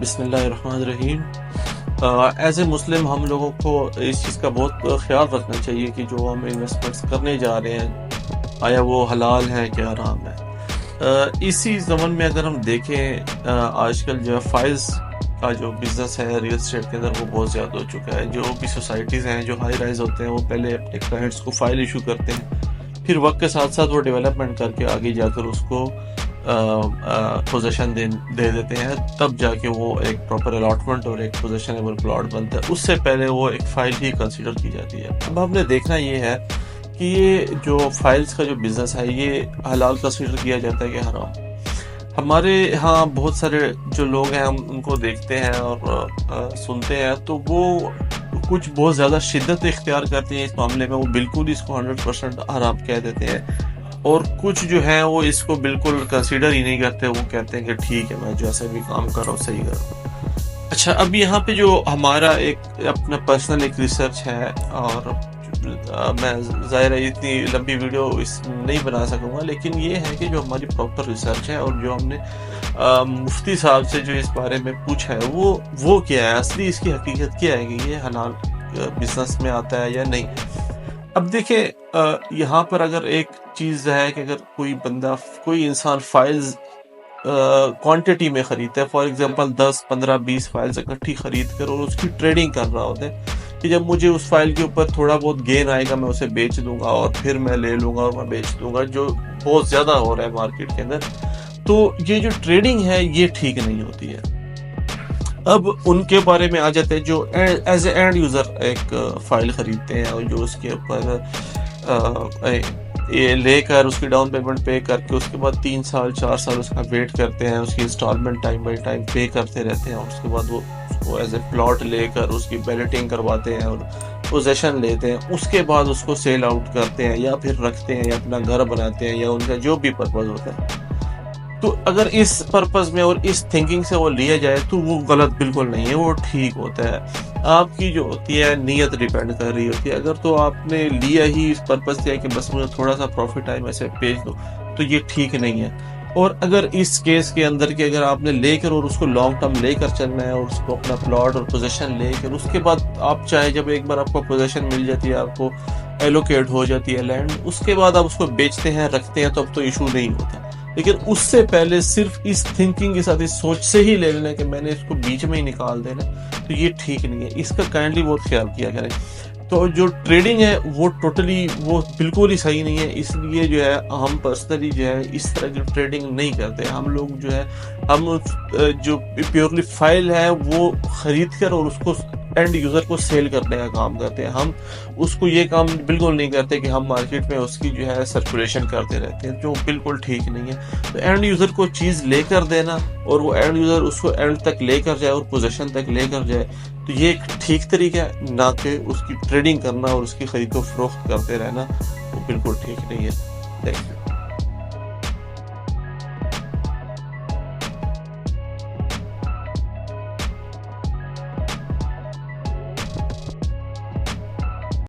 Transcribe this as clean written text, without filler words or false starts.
بسم اللہ الرحمن الرحیم۔ ایز اے مسلم ہم لوگوں کو اس چیز کا بہت خیال رکھنا چاہیے کہ جو ہم انویسٹمنٹس کرنے جا رہے ہیں آیا وہ حلال ہے کہ حرام ہے۔ اسی زمن میں اگر ہم دیکھیں آج کل جو ہے فائلز کا جو بزنس ہے ریل اسٹیٹ کے اندر وہ بہت زیادہ ہو چکا ہے۔ جو بھی سوسائٹیز ہیں جو ہائی رائز ہوتے ہیں وہ پہلے اپنے کلائنٹس کو فائل ایشو کرتے ہیں، پھر وقت کے ساتھ ساتھ وہ ڈیولپمنٹ کر کے آگے جا کر اس کو پوزیشن دے دیتے ہیں، تب جا کے وہ ایک پراپر الاٹمنٹ اور ایک پوزیشنیبل پلاٹ بنتا ہے۔ اس سے پہلے وہ ایک فائل ہی کنسیڈر کی جاتی ہے۔ اب ہم نے دیکھنا یہ ہے کہ یہ جو فائلز کا جو بزنس ہے یہ حلال کنسیڈر کیا جاتا ہے کہ حرام۔ ہمارے ہاں بہت سارے جو لوگ ہیں ہم ان کو دیکھتے ہیں اور سنتے ہیں تو وہ کچھ بہت زیادہ شدت اختیار کرتے ہیں اس معاملے میں، وہ بالکل اس کو 100% حرام کہہ دیتے ہیں، اور کچھ جو ہیں وہ اس کو بالکل کنسیڈر ہی نہیں کرتے، وہ کہتے ہیں کہ ٹھیک ہے میں جیسا بھی کام کر رہا ہوں صحیح کر رہا ہوں۔ اچھا، اب یہاں پہ جو ہمارا ایک اپنا پرسنل ایک ریسرچ ہے، اور میں ظاہر ہے اتنی لمبی ویڈیو اس نہیں بنا سکوں گا، لیکن یہ ہے کہ جو ہماری پراپر ریسرچ ہے اور جو ہم نے مفتی صاحب سے جو اس بارے میں پوچھا ہے وہ کیا ہے، اصلی اس کی حقیقت کیا ہے کہ یہ حلال بزنس میں آتا ہے یا نہیں۔ اب دیکھیں یہاں پر اگر ایک چیز ہے کہ اگر کوئی انسان فائلز کوانٹٹی میں خریدتا ہے، فار ایگزامپل 10 15 20 فائلز اکٹھی خرید کر اور اس کی ٹریڈنگ کر رہا ہوتا ہے کہ جب مجھے اس فائل کے اوپر تھوڑا بہت گین آئے گا میں اسے بیچ دوں گا اور پھر میں لے لوں گا اور میں بیچ دوں گا، جو بہت زیادہ ہو رہا ہے مارکیٹ کے اندر، تو یہ جو ٹریڈنگ ہے یہ ٹھیک نہیں ہوتی ہے۔ اب ان کے بارے میں آ جاتے ہیں جو ایز اے اینڈ یوزر ایک فائل خریدتے ہیں اور جو اس کے اوپر یہ لے کر اس کی ڈاؤن پیمنٹ پے کر کے اس کے بعد 3 سال 4 سال اس کا ویٹ کرتے ہیں، اس کی انسٹالمنٹ ٹائم بائی ٹائم پے کرتے رہتے ہیں، اور اس کے بعد وہ اس کو ایز اے پلاٹ لے کر اس کی بیلٹنگ کرواتے ہیں اور پوزیشن لیتے ہیں، اس کے بعد اس کو سیل آؤٹ کرتے ہیں یا پھر رکھتے ہیں یا اپنا گھر بناتے ہیں یا ان کا جو بھی پرپز ہوتا ہے۔ تو اگر اس پرپز میں اور اس تھنکنگ سے وہ لیا جائے تو وہ غلط بالکل نہیں ہے، وہ ٹھیک ہوتا ہے۔ آپ کی جو ہوتی ہے نیت ڈیپینڈ کر رہی ہوتی ہے۔ اگر تو آپ نے لیا ہی اس پرپز سے کہ بس مجھے تھوڑا سا پروفٹ آئے میں اسے بیچ دو، تو یہ ٹھیک نہیں ہے۔ اور اگر اس کیس کے اندر کہ اگر آپ نے لے کر اور اس کو لانگ ٹرم لے کر چلنا ہے اور اس کو اپنا پلاٹ اور پوزیشن لے کر اس کے بعد آپ چاہے جب ایک بار آپ کو پوزیشن مل جاتی ہے، آپ کو ایلوکیٹ ہو جاتی ہے لینڈ، اس کے بعد آپ اس کو بیچتے ہیں رکھتے ہیں تو اب تو ایشو نہیں ہوتا، لیکن اس سے پہلے صرف اس تھنکنگ کے ساتھ اس سوچ سے ہی لے لینا کہ میں نے اس کو بیچ میں ہی نکال دینا، تو یہ ٹھیک نہیں ہے۔ اس کا کائنڈلی بہت خیال کیا کریں۔ تو جو ٹریڈنگ ہے وہ وہ بالکل ہی صحیح نہیں ہے، اس لیے جو ہے ہم پرسنلی جو ہے اس طرح کی ٹریڈنگ نہیں کرتے۔ ہم لوگ جو ہے ہم جو پیورلی فائل ہے وہ خرید کر اور اس کو اینڈ یوزر کو سیل کرنے کا کام کرتے ہیں۔ ہم اس کو یہ کام بالکل نہیں کرتے کہ ہم مارکیٹ میں اس کی جو ہے سرکولیشن کرتے رہتے ہیں، جو بالکل ٹھیک نہیں ہے۔ تو اینڈ یوزر کو چیز لے کر دینا اور وہ اینڈ یوزر اس کو اینڈ تک لے کر جائے اور پوزیشن تک لے کر جائے، تو یہ ایک ٹھیک طریقہ ہے، نہ کہ اس کی ٹریڈنگ کرنا اور اس کی خرید و فروخت کرتے رہنا، وہ بالکل ٹھیک نہیں ہے۔ Thank you.